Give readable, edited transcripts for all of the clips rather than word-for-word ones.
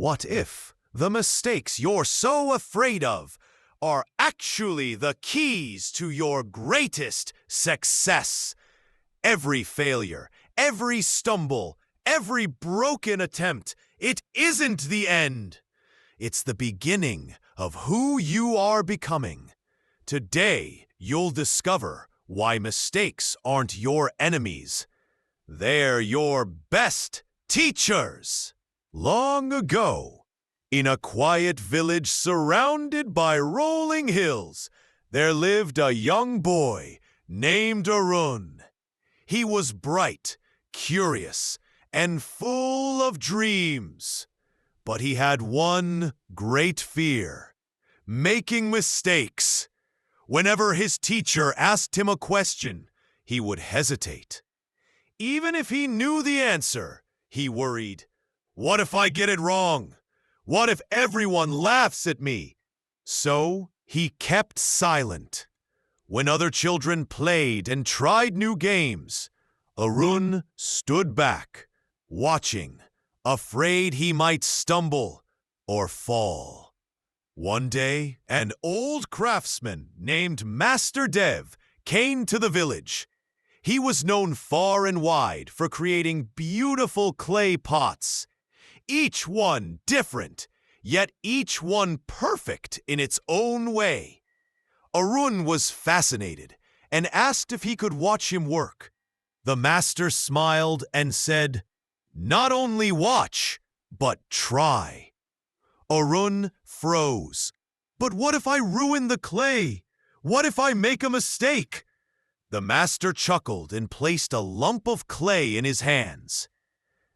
What if the mistakes you're so afraid of are actually the keys to your greatest success? Every failure, every stumble, every broken attempt, it isn't the end. It's the beginning of who you are becoming. Today, you'll discover why mistakes aren't your enemies. They're your best teachers. Long ago, in a quiet village surrounded by rolling hills, there lived a young boy named Arun. He was bright, curious, and full of dreams. But he had one great fear: making mistakes. Whenever his teacher asked him a question, he would hesitate. Even if he knew the answer, he worried, "What if I get it wrong? What if everyone laughs at me?" So he kept silent. When other children played and tried new games, Arun stood back, watching, afraid he might stumble or fall. One day, an old craftsman named Master Dev came to the village. He was known far and wide for creating beautiful clay pots, each one different, yet each one perfect in its own way. Arun was fascinated and asked if he could watch him work. The master smiled and said, "Not only watch, but try." Arun froze. "But what if I ruin the clay? What if I make a mistake?" The master chuckled and placed a lump of clay in his hands.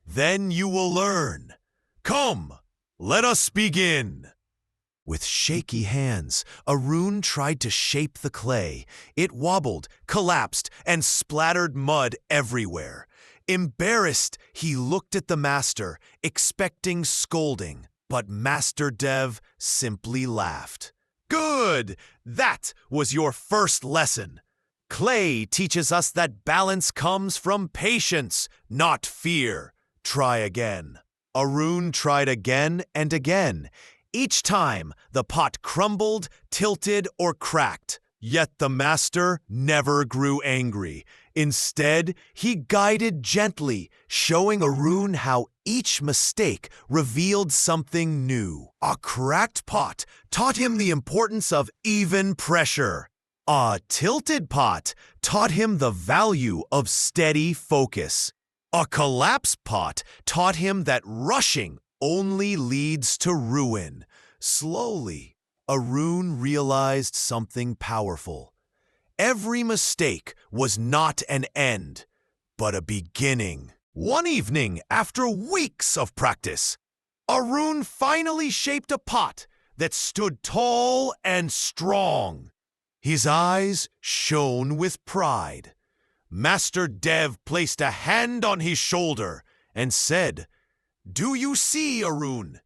"Then you will learn. Come, let us begin." With shaky hands, Arun tried to shape the clay. It wobbled, collapsed, and splattered mud everywhere. Embarrassed, he looked at the master, expecting scolding, but Master Dev simply laughed. "Good! That was your first lesson. Clay teaches us that balance comes from patience, not fear. Try again." Arun tried again and again. Each time, the pot crumbled, tilted, or cracked. Yet the master never grew angry. Instead, he guided gently, showing Arun how each mistake revealed something new. A cracked pot taught him the importance of even pressure. A tilted pot taught him the value of steady focus. A collapsed pot taught him that rushing only leads to ruin. Slowly, Arun realized something powerful. Every mistake was not an end, but a beginning. One evening, after weeks of practice, Arun finally shaped a pot that stood tall and strong. His eyes shone with pride. Master Dev placed a hand on his shoulder and said, "Do you see, Arun?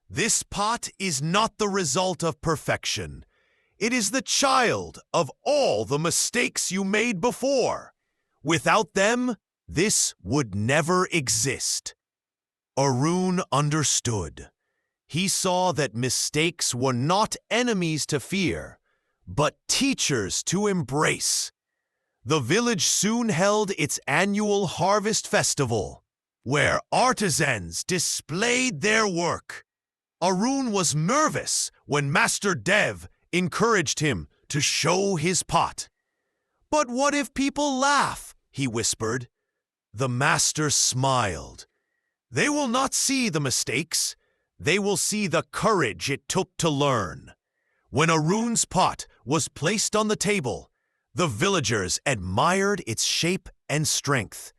This pot is not the result of perfection. It is the child of all the mistakes you made before. Without them, this would never exist." Arun understood. He saw that mistakes were not enemies to fear, but teachers to embrace. The village soon held its annual harvest festival, where artisans displayed their work. Arun was nervous when Master Dev encouraged him to show his pot. "But what if people laugh?" he whispered. The master smiled. "They will not see the mistakes. They will see the courage it took to learn." When Arun's pot was placed on the table, the villagers admired its shape and strength.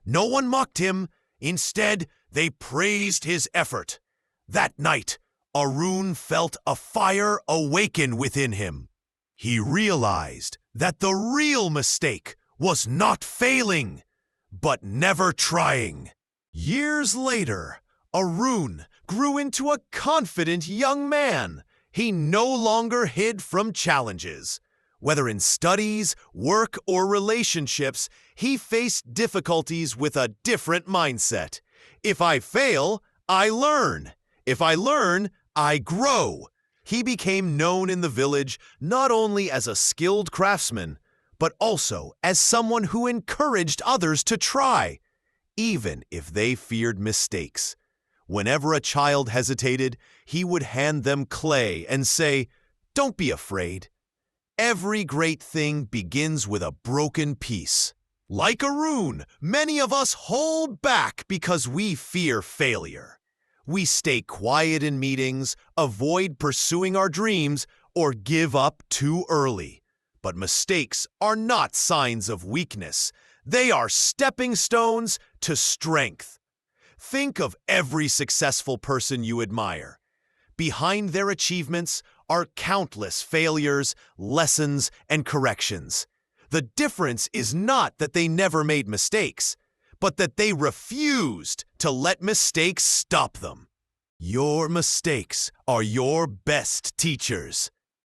No one mocked him. Instead, they praised his effort. That night, Arun felt a fire awaken within him. He realized that the real mistake was not failing, but never trying. Years later, Arun grew into a confident young man. He no longer hid from challenges. Whether in studies, work, or relationships, he faced difficulties with a different mindset. "If I fail, I learn. If I learn, I grow. He became known in the village not only as a skilled craftsman, but also as someone who encouraged others to try, even if they feared mistakes. Whenever a child hesitated, he would hand them clay and say, "Don't be afraid. Every great thing begins with a broken piece." Like a rune, many of us hold back because we fear failure. We stay quiet in meetings, avoid pursuing our dreams, or give up too early. But mistakes are not signs of weakness. They are stepping stones to strength. Think of every successful person you admire. Behind their achievements are countless failures, lessons, and corrections. The difference is not that they never made mistakes, but that they refused to let mistakes stop them. Your mistakes are your best teachers.